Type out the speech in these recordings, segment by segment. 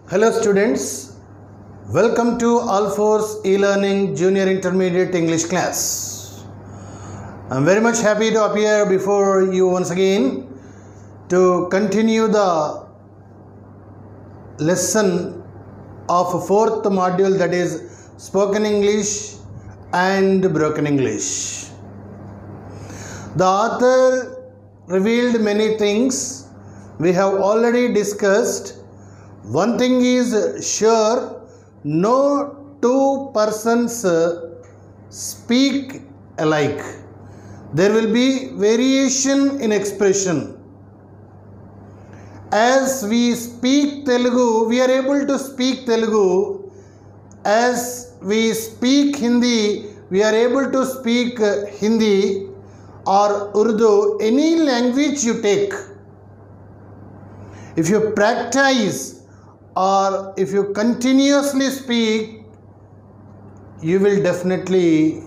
Hello students, welcome to Alforce e-learning junior intermediate English class. I am very much happy to appear before you once again to continue the lesson of fourth module, that is spoken English and broken English. The author revealed many things we have already discussed. One thing is sure, no two persons speak alike. There will be variation in expression. As we speak Telugu, we are able to speak Telugu. As we speak Hindi, we are able to speak Hindi or Urdu, any language you take. If you practice or if you continuously speak, you will definitely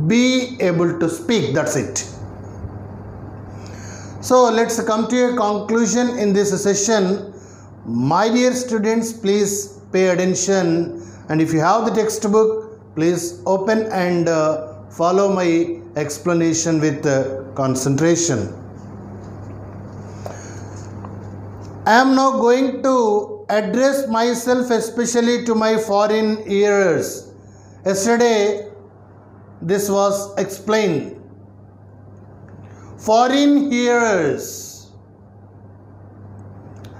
be able to speak. That's it. So let's come to a conclusion in this session. My dear students, please pay attention, and if you have the textbook, please open and follow my explanation with concentration. I am now going to address myself especially to my foreign hearers. Yesterday, this was explained. Foreign hearers.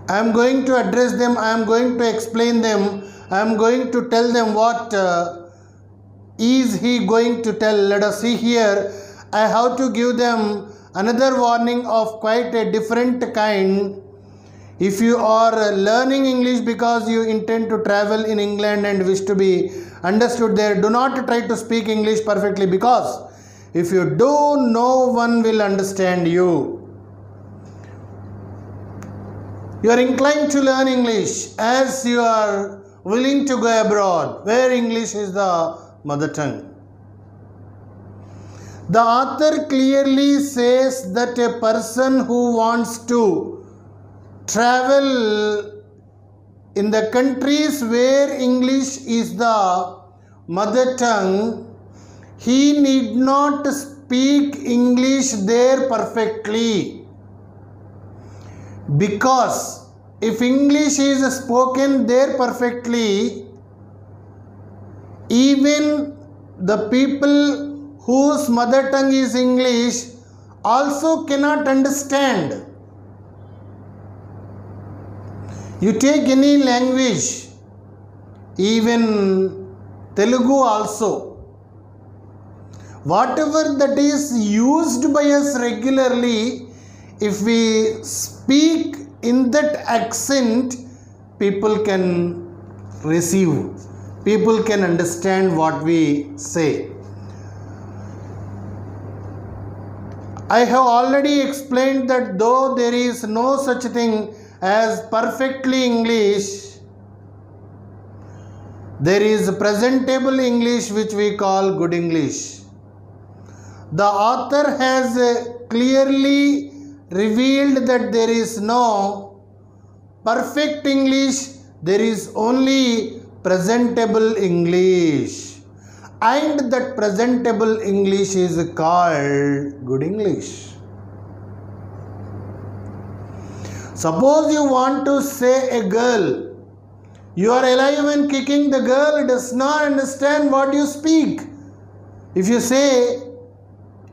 I am going to address them, I am going to explain them, I am going to tell them what is he going to tell. Let us see here. I have to give them another warning of quite a different kind. If you are learning English because you intend to travel in England and wish to be understood there, do not try to speak English perfectly, because if you do, no one will understand you. You are inclined to learn English as you are willing to go abroad, where English is the mother tongue. The author clearly says that a person who wants to travel in the countries where English is the mother tongue, he need not speak English there perfectly, because if English is spoken there perfectly, even the people whose mother tongue is English also cannot understand. You take any language, even Telugu also, whatever that is used by us regularly, if we speak in that accent, people can receive, people can understand what we say. I have already explained that though there is no such thing as perfectly English, there is presentable English which we call good English. The author has clearly revealed that there is no perfect English, there is only presentable English, and that presentable English is called good English. Suppose you want to say a girl, you are alive and kicking, the girl does not understand what you speak. If you say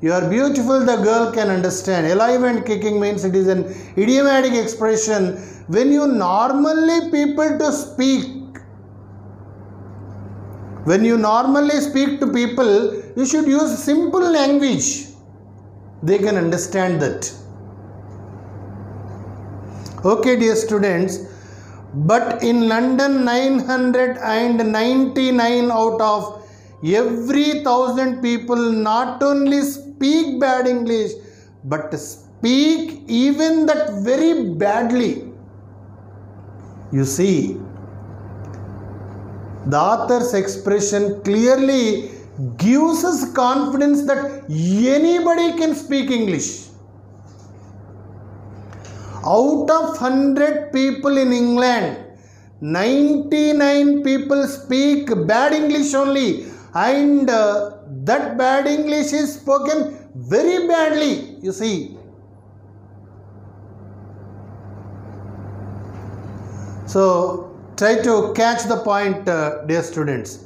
you are beautiful, the girl can understand. Alive and kicking means it is an idiomatic expression. When you normally people to speak, when you normally speak to people, you should use simple language. They can understand that. Okay, dear students, but in London 999 out of every 1,000 people not only speak bad English, but speak even that very badly. You see, the author's expression clearly gives us confidence that anybody can speak English. Out of 100 people in England, 99 people speak bad English only, and that bad English is spoken very badly, you see. So try to catch the point, dear students.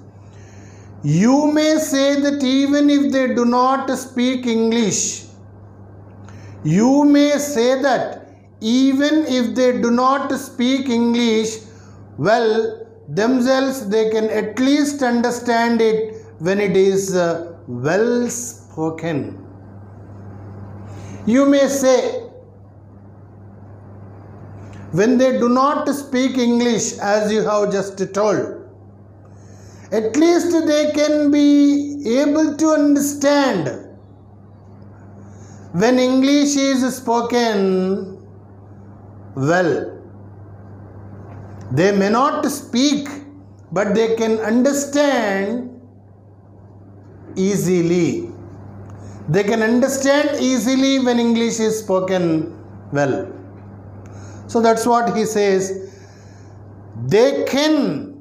You may say that even if they do not speak English, you may say that even if they do not speak English well themselves, they can at least understand it when it is well spoken. You may say, when they do not speak English, as you have just told, at least they can be able to understand when English is spoken well. They may not speak, but they can understand easily. They can understand easily when English is spoken well. So that's what he says. They can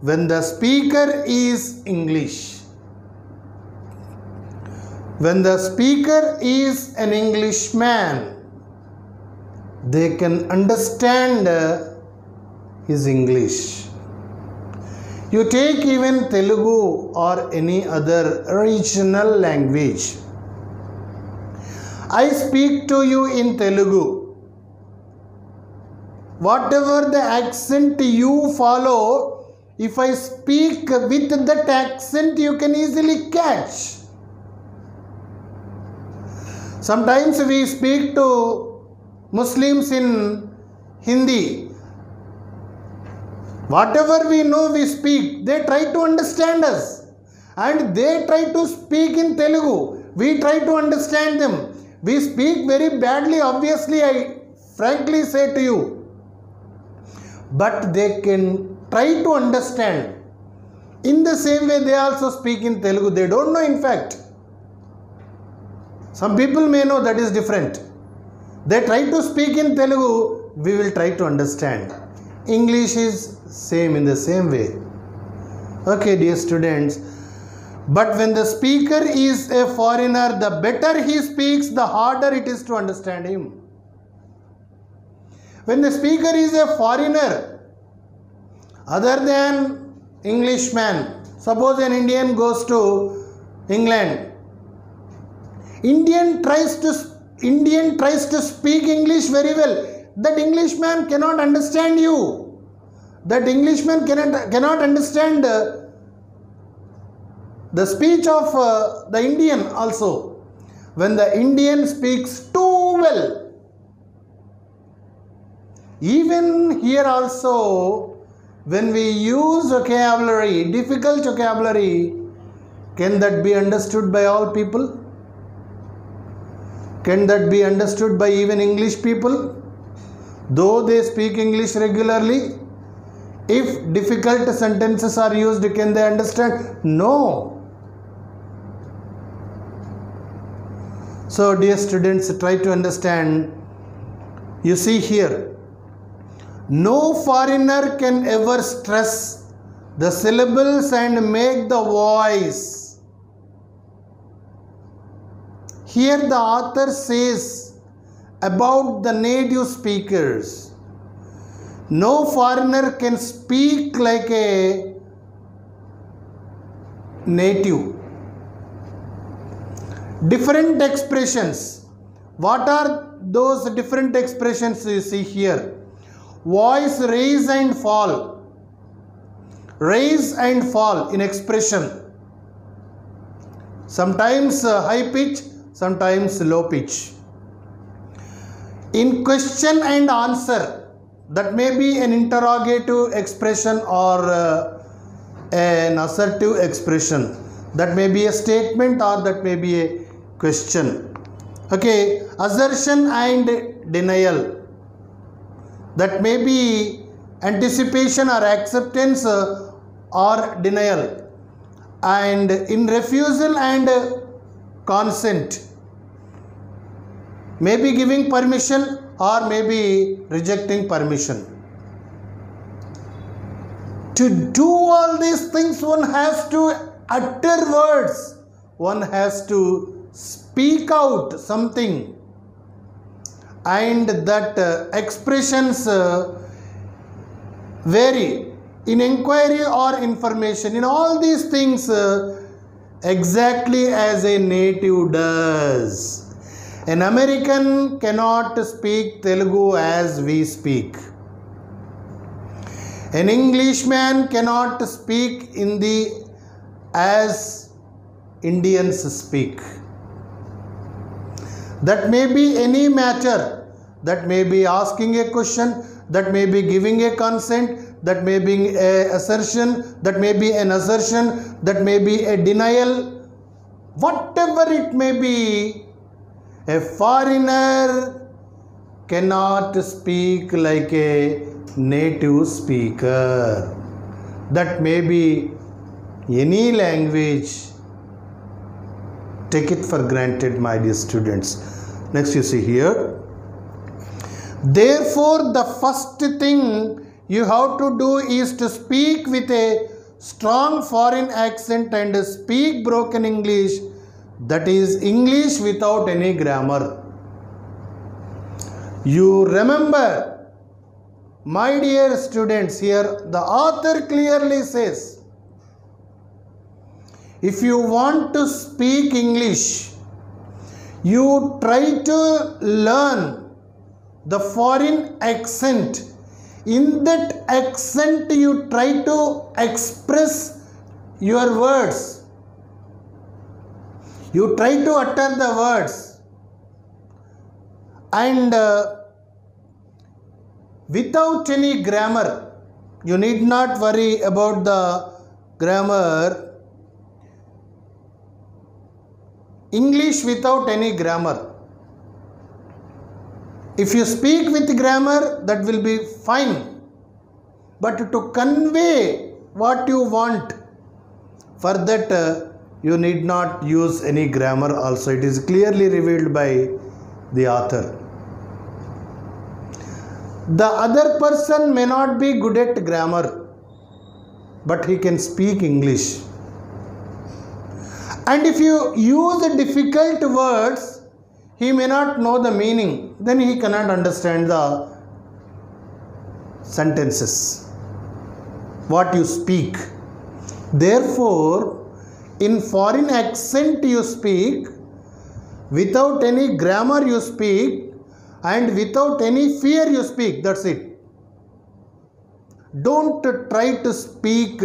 when the speaker is English. When the speaker is an Englishman, they can understand his English. You take even Telugu or any other regional language. I speak to you in Telugu. Whatever the accent you follow, if I speak with that accent, you can easily catch. Sometimes we speak to Muslims in Hindi. Whatever we know we speak, they try to understand us. And they try to speak in Telugu. We try to understand them. We speak very badly, obviously, I frankly say to you. But they can try to understand. In the same way, they also speak in Telugu. They don't know, in fact. Some people may know, that is different. They try to speak in Telugu, we will try to understand. English is same, in the same way. Okay, dear students. But when the speaker is a foreigner, the better he speaks, the harder it is to understand him. When the speaker is a foreigner, other than Englishman, suppose an Indian goes to England, Indian tries to speak English very well. That Englishman cannot understand you. That Englishman cannot understand the speech of the Indian also. When the Indian speaks too well, even here also, when we use vocabulary, difficult vocabulary, can that be understood by all people? Can that be understood by even English people? Though they speak English regularly, if difficult sentences are used, can they understand? No. So, dear students, try to understand. You see here, no foreigner can ever stress the syllables and make the voice. Here the author says about the native speakers. No foreigner can speak like a native. Different expressions. What are those different expressions you see here? Voice raise and fall. Raise and fall in expression. Sometimes high pitch, sometimes low pitch. In question and answer, that may be an interrogative expression or an assertive expression. That may be a statement or that may be a question. Okay, assertion and denial. That may be anticipation or acceptance or denial. And in refusal and consent, may be giving permission or maybe rejecting permission. To do all these things, one has to utter words, one has to speak out something, and that expressions vary in inquiry or information. In all these things, exactly as a native does. An American cannot speak Telugu as we speak. An Englishman cannot speak Hindi as Indians speak. That may be any matter, that may be asking a question, that may be giving a consent, that may be an assertion, that may be an assertion, that may be a denial. Whatever it may be, a foreigner cannot speak like a native speaker. That may be any language. Take it for granted, my dear students. Next you see here. Therefore, the first thing you have to do is to speak with a strong foreign accent and speak broken English, that is English without any grammar. You remember, my dear students, here the author clearly says, if you want to speak English, you try to learn the foreign accent. In that accent, you try to express your words. You try to utter the words. And without any grammar, you need not worry about the grammar. English without any grammar. If you speak with grammar, that will be fine. But to convey what you want, for that you need not use any grammar also. It is clearly revealed by the author. The other person may not be good at grammar, but he can speak English. And if you use difficult words, he may not know the meaning, then he cannot understand the sentences, what you speak. Therefore, in foreign accent you speak, without any grammar you speak, and without any fear you speak. That's it. Don't try to speak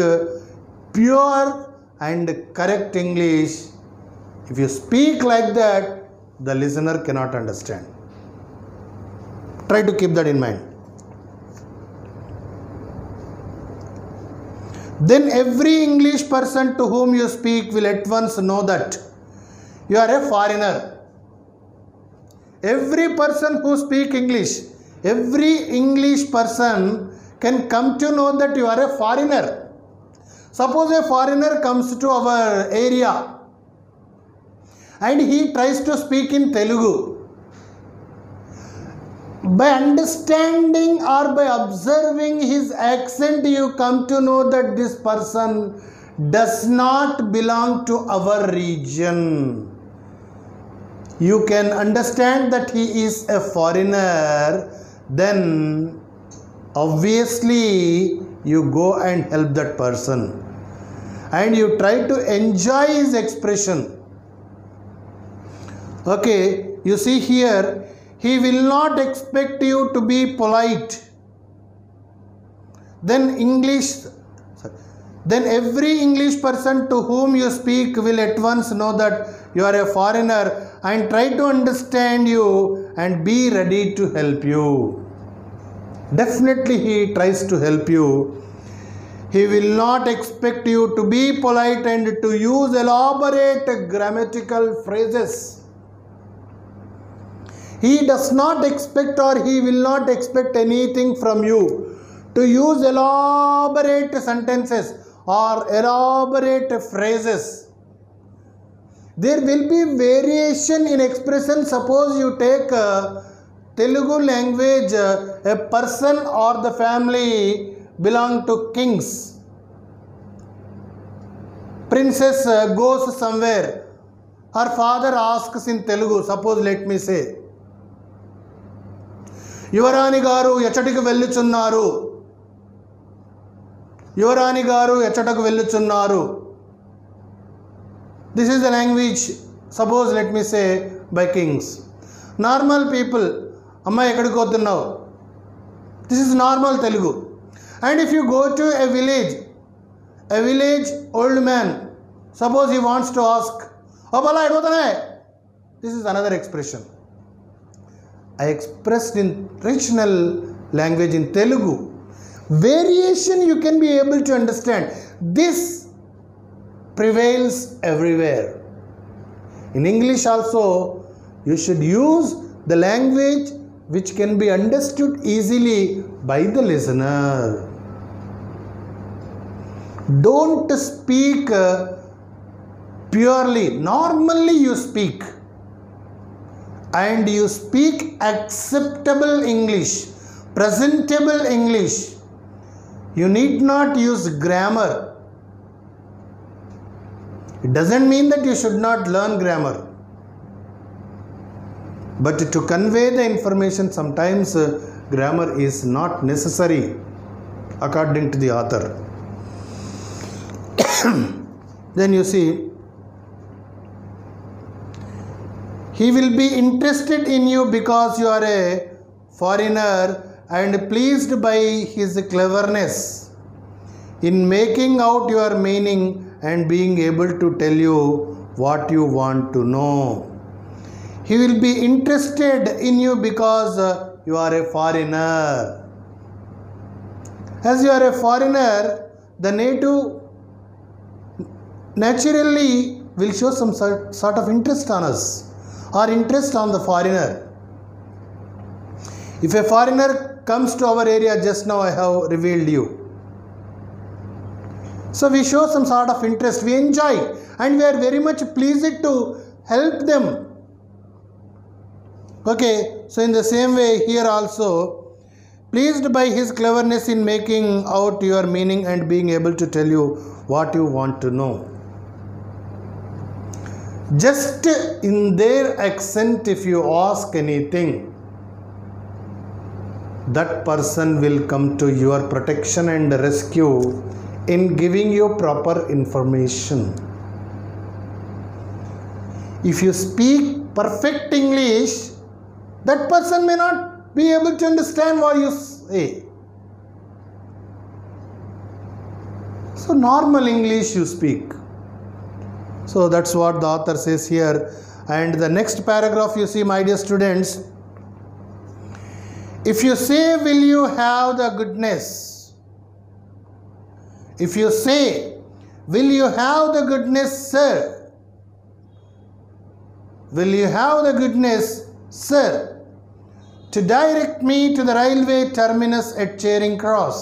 pure and correct English. If you speak like that, the listener cannot understand. Try to keep that in mind. Then every English person to whom you speak will at once know that you are a foreigner. Every person who speaks English, every English person can come to know that you are a foreigner. Suppose a foreigner comes to our area and he tries to speak in Telugu. By understanding or by observing his accent, you come to know that this person does not belong to our region. You can understand that he is a foreigner, then obviously you go and help that person and you try to enjoy his expression. Okay, you see here, he will not expect you to be polite. Then every English person to whom you speak will at once know that you are a foreigner and try to understand you and be ready to help you. Definitely he tries to help you. He will not expect you to be polite and to use elaborate grammatical phrases. He does not expect, or he will not expect anything from you to use elaborate sentences or elaborate phrases. There will be variation in expression. Suppose you take Telugu language, a person or the family belong to kings. Princess goes somewhere. Her father asks in Telugu, suppose let me say, యువరాణి గారు ఎచ్చటికి వెళ్ళుచున్నారు, యువరాణి గారు ఎచ్చటకు వెళ్ళుచున్నారు. This is the language, suppose let me say, by kings. Normal people, అమ్మ ఎక్కడికి పోతున్నావు? This is normal Telugu. And if you go to a village old man, suppose he wants to ask, "Oh bala ఎడిపోతానే?" This is another expression. I expressed in regional language in Telugu. Variation you can be able to understand. This prevails everywhere. In English also, you should use the language which can be understood easily by the listener. Don't speak purely. Normally you speak, and you speak acceptable English, presentable English. You need not use grammar. It doesn't mean that you should not learn grammar. But to convey the information, sometimes grammar is not necessary, according to the author. Then you see, he will be interested in you because you are a foreigner and pleased by his cleverness in making out your meaning and being able to tell you what you want to know. He will be interested in you because you are a foreigner. As you are a foreigner, the native naturally will show some sort of interest on us, or interest on the foreigner. If a foreigner comes to our area, just now I have revealed you, so we show some sort of interest, we enjoy, and we are very much pleased to help them. Okay, so in the same way here also, pleased by his cleverness in making out your meaning and being able to tell you what you want to know. Just in their accent, if you ask anything, that person will come to your protection and rescue in giving you proper information. If you speak perfect English, that person may not be able to understand what you say. So normal English you speak. So that's what the author says here. And the next paragraph you see, my dear students, if you say, "Will you have the goodness?" If you say, "Will you have the goodness, sir?" Will you have the goodness, sir, to direct me to the railway terminus at Charing Cross?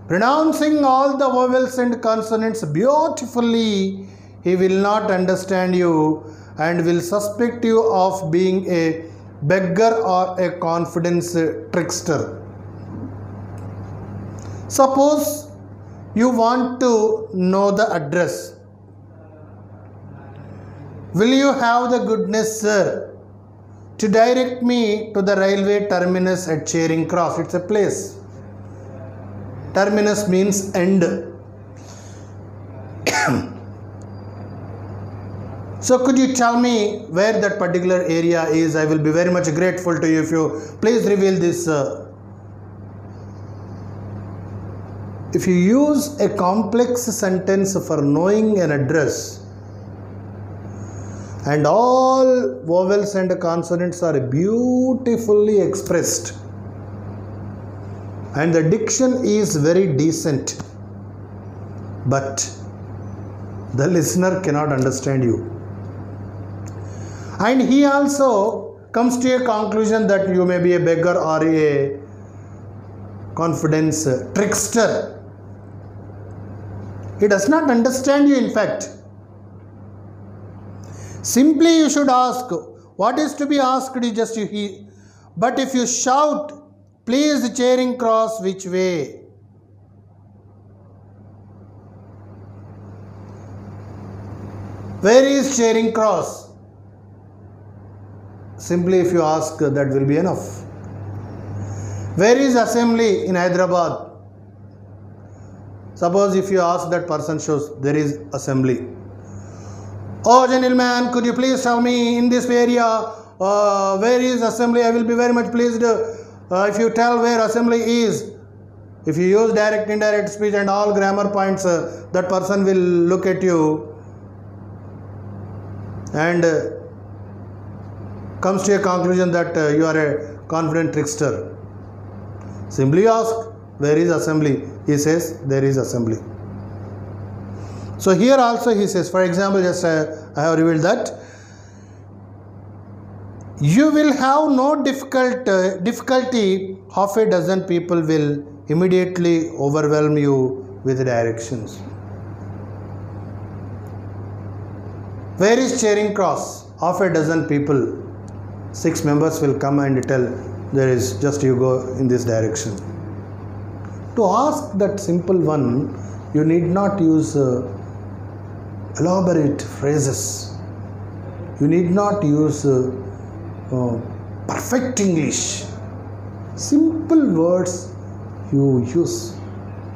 Pronouncing all the vowels and consonants beautifully, he will not understand you and will suspect you of being a beggar or a confidence trickster. Suppose you want to know the address. Will you have the goodness, sir, to direct me to the railway terminus at Charing Cross? It's a place. Terminus means end. So could you tell me where that particular area is? I will be very much grateful to you if you please reveal this. If you use a complex sentence for knowing an address, and all vowels and consonants are beautifully expressed, and the diction is very decent, but the listener cannot understand you, and he also comes to a conclusion that you may be a beggar or a confidence trickster. He does not understand you, in fact. Simply you should ask. What is to be asked is just But if you shout, please Charing Cross, which way? Where is Charing Cross? Simply if you ask, that will be enough. Where is assembly in Hyderabad? Suppose if you ask, that person shows there is assembly. Oh gentleman, could you please tell me in this area where is assembly? I will be very much pleased if you tell where assembly is. If you use direct, indirect speech and all grammar points, that person will look at you and comes to a conclusion that you are a confident trickster. Simply ask, where is assembly? He says, there is assembly. So here also he says, for example, just I have revealed that you will have no difficulty, half a dozen people will immediately overwhelm you with directions. Where is Charing Cross? Half a dozen people, 6 members will come and tell, there is, just you go in this direction. To ask that simple one, you need not use elaborate phrases. You need not use perfect English. Simple words you use.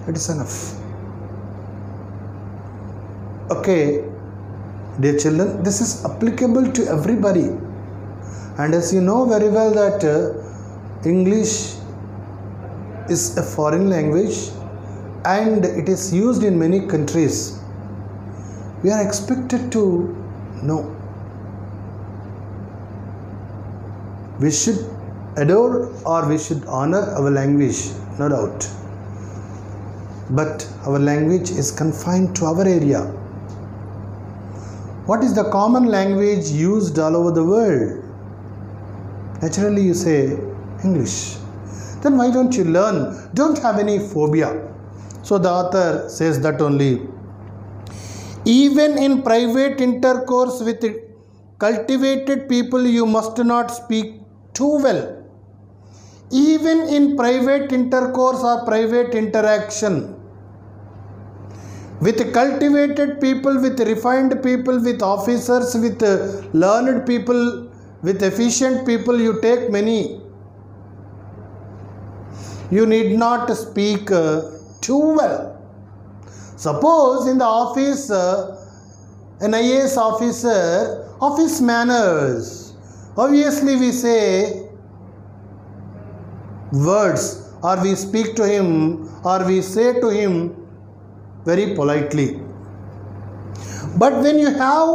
That is enough. Okay, dear children, this is applicable to everybody. And as you know very well that English is a foreign language and it is used in many countries. We are expected to know. We should adore or we should honor our language, no doubt. But our language is confined to our area. What is the common language used all over the world? Naturally you say English. Then why don't you learn? Don't have any phobia. So the author says that only. Even in private intercourse with cultivated people, you must not speak too well. Even in private intercourse or private interaction with cultivated people, with refined people, with officers, with learned people, with efficient people, you take many. You need not speak too well. Suppose in the office, an IAS officer, office manners. Obviously we say words or we speak to him or we say to him very politely. But when you have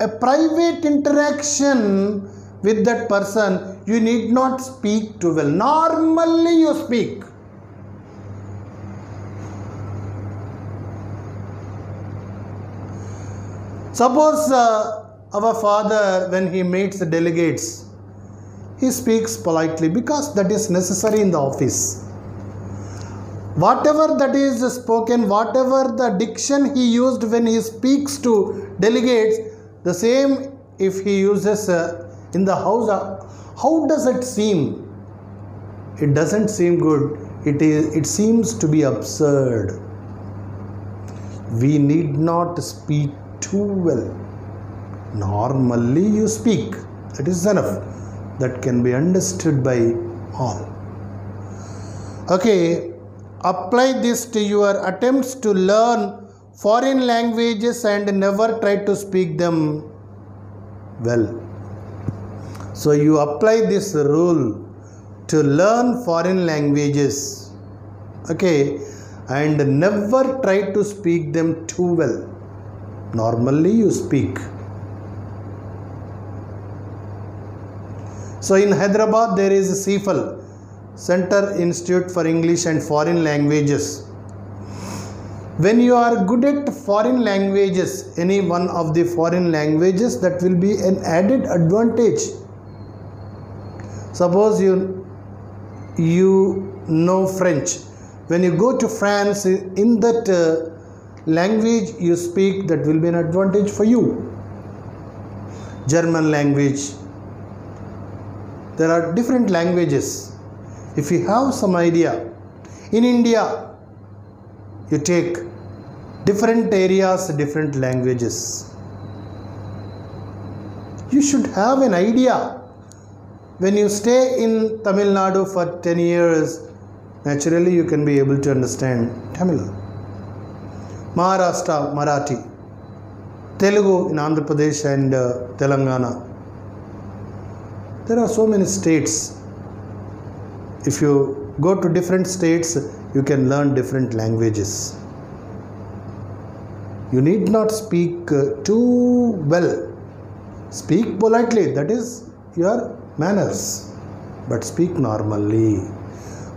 a private interaction with that person, you need not speak too well. Normally you speak. Suppose our father, when he meets the delegates, he speaks politely because that is necessary in the office. Whatever that is spoken, whatever the diction he used when he speaks to delegates, the same if he uses in the house, how does it seem? It doesn't seem good. It seems to be absurd. We need not speak too well. Normally you speak. That is enough. That can be understood by all. Okay, apply this to your attempts to learn foreign languages and never try to speak them well. So you apply this rule to learn foreign languages, okay, and never try to speak them too well. Normally you speak. So in Hyderabad there is a CIFL, Center Institute for English and Foreign Languages. When you are good at foreign languages, any one of the foreign languages, that will be an added advantage. Suppose you know French. When you go to France, in that language you speak, that will be an advantage for you. German language, there are different languages. If you have some idea, in India, you take different areas, different languages. You should have an idea. When you stay in Tamil Nadu for 10 years, naturally you can be able to understand Tamil. Maharashtra, Marathi. Telugu in Andhra Pradesh and Telangana. There are so many states. If you go to different states, you can learn different languages. You need not speak too well. Speak politely, that is your manners, but speak normally.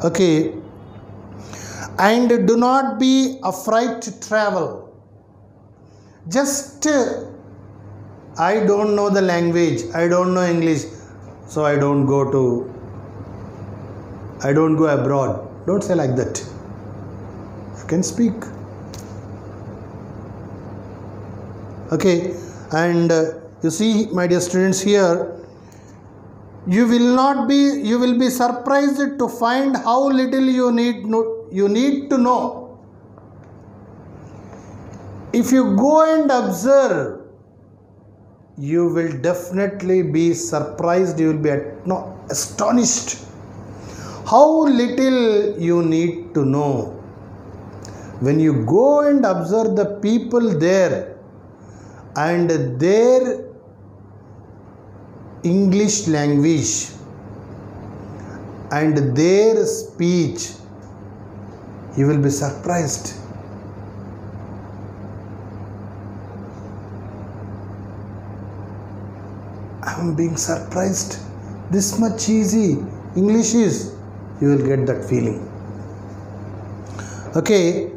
Okay. And do not be afraid to travel. Just I don't know the language, I don't know English, so I don't go abroad. Don't say like that. You can speak. Okay. And you see, my dear students, here you will be surprised to find how little you need to know. If you go and observe, you will definitely be surprised, you will be astonished how little you need to know. When you go and observe the people there and their English language and their speech, you will be surprised. I am being surprised. This much easy English is. You will get that feeling. Okay.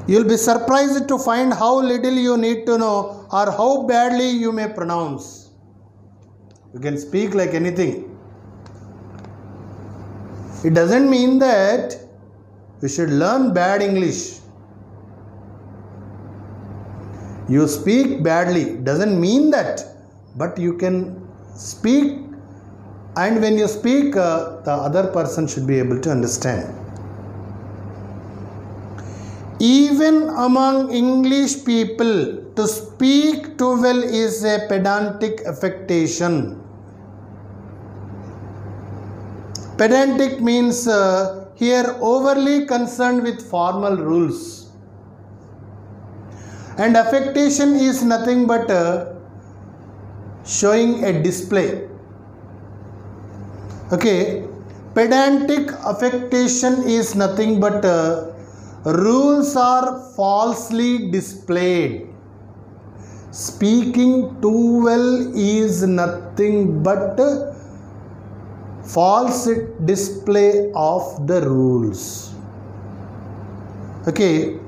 You will be surprised to find how little you need to know or how badly you may pronounce. You can speak like anything. It doesn't mean that you should learn bad English. You speak badly doesn't mean that, but you can speak, and when you speak, the other person should be able to understand. Even among English people, to speak too well is a pedantic affectation. Pedantic means here overly concerned with formal rules. And affectation is nothing but showing a display. Okay. Pedantic affectation is nothing but rules are falsely displayed. Speaking too well is nothing but false display of the rules. Okay.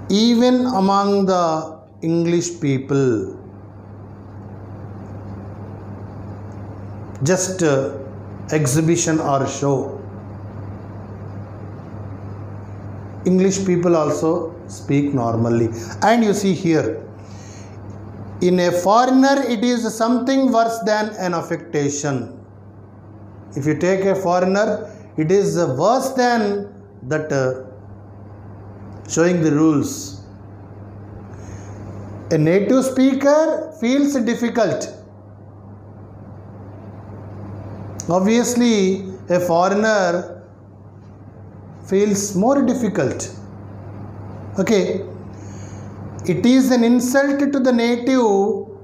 Even among the English people, just exhibition or show, English people also speak normally. And you see here, in a foreigner it is something worse than an affectation. If you take a foreigner, it is worse than that showing the rules. A native speaker feels difficult. Obviously, a foreigner feels more difficult. Okay. It is an insult to the native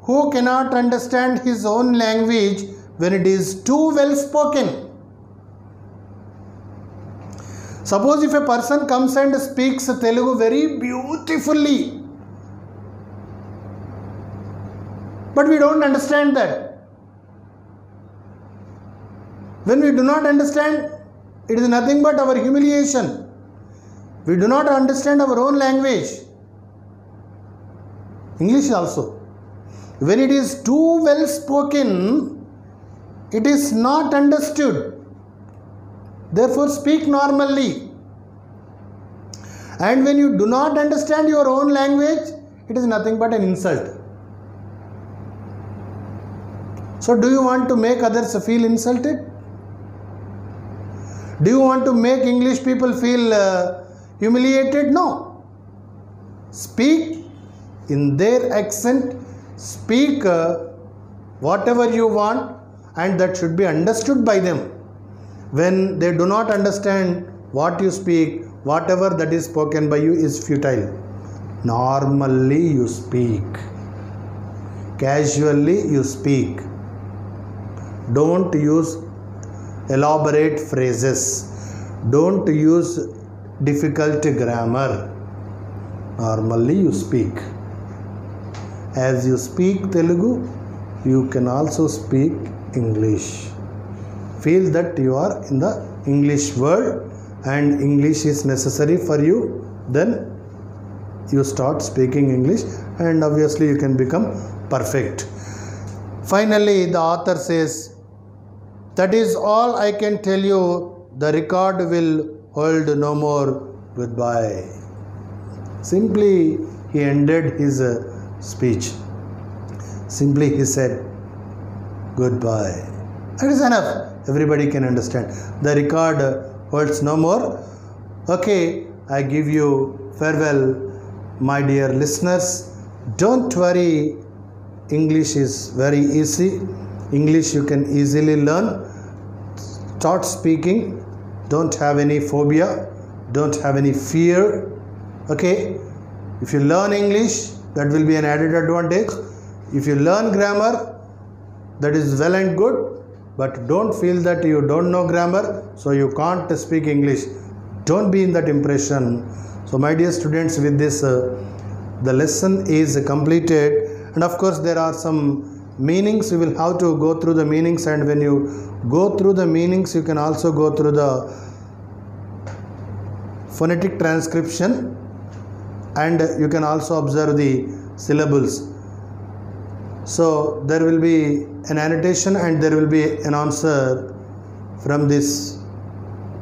who cannot understand his own language when it is too well spoken. Suppose if a person comes and speaks Telugu very beautifully, but we don't understand that. When we do not understand, it is nothing but our humiliation. We do not understand our own language. English also. When it is too well spoken, it is not understood. Therefore, speak normally. And when you do not understand your own language, it is nothing but an insult. So do you want to make others feel insulted? Do you want to make English people feel humiliated? No. Speak in their accent, speak whatever you want, and that should be understood by them. When they do not understand what you speak, whatever that is spoken by you is futile. Normally you speak, casually you speak. Don't use elaborate phrases, don't use difficult grammar. Normally you speak. As you speak Telugu, you can also speak English. Feel that you are in the English world and English is necessary for you, then you start speaking English and obviously you can become perfect. Finally, the author says, that is all I can tell you. The record will hold no more. Goodbye. Simply he ended his speech. Simply he said, goodbye. That is enough. Everybody can understand. The record holds no more. Okay, I give you farewell, my dear listeners. Don't worry, English is very easy. English you can easily learn. Start speaking. Don't have any phobia. Don't have any fear. Okay, if you learn English, that will be an added advantage. If you learn grammar, that is well and good, but don't feel that you don't know grammar, so you can't speak English. Don't be in that impression. So my dear students, with this the lesson is completed, and of course there are some meanings. You will have to go through the meanings, and when you go through the meanings, you can also go through the phonetic transcription, and you can also observe the syllables. So there will be an annotation and there will be an answer from this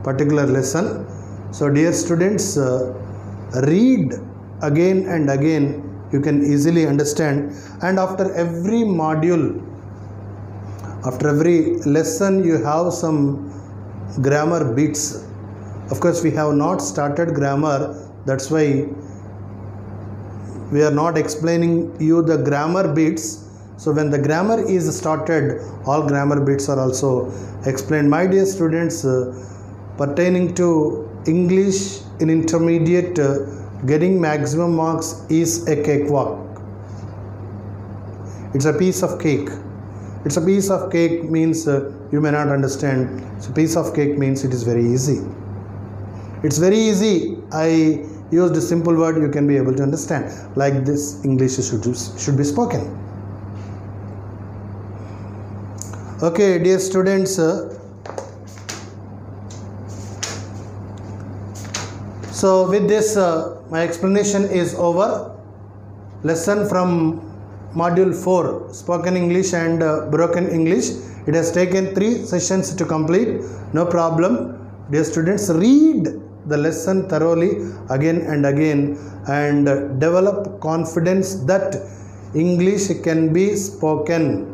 particular lesson. So dear students, read again and again, you can easily understand, and after every module, after every lesson, you have some grammar bits. Of course we have not started grammar, that's why we are not explaining you the grammar bits. So when the grammar is started, all grammar bits are also explained. My dear students, pertaining to English in intermediate, getting maximum marks is a cakewalk. It's a piece of cake. It's a piece of cake means you may not understand. So piece of cake means it is very easy. It's very easy. I used a simple word, you can be able to understand. Like this, English should be spoken. Okay, dear students, so with this my explanation is over. Lesson from module 4, spoken English and broken English. It has taken 3 sessions to complete. No problem. Dear students, read the lesson thoroughly again and again and develop confidence that English can be spoken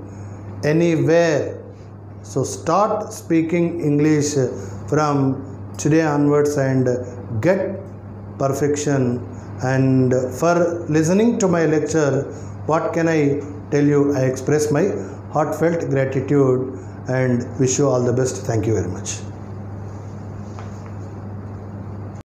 anywhere. So start speaking English from today onwards and get perfection. And for listening to my lecture, what can I tell you? I express my heartfelt gratitude and wish you all the best. Thank you very much.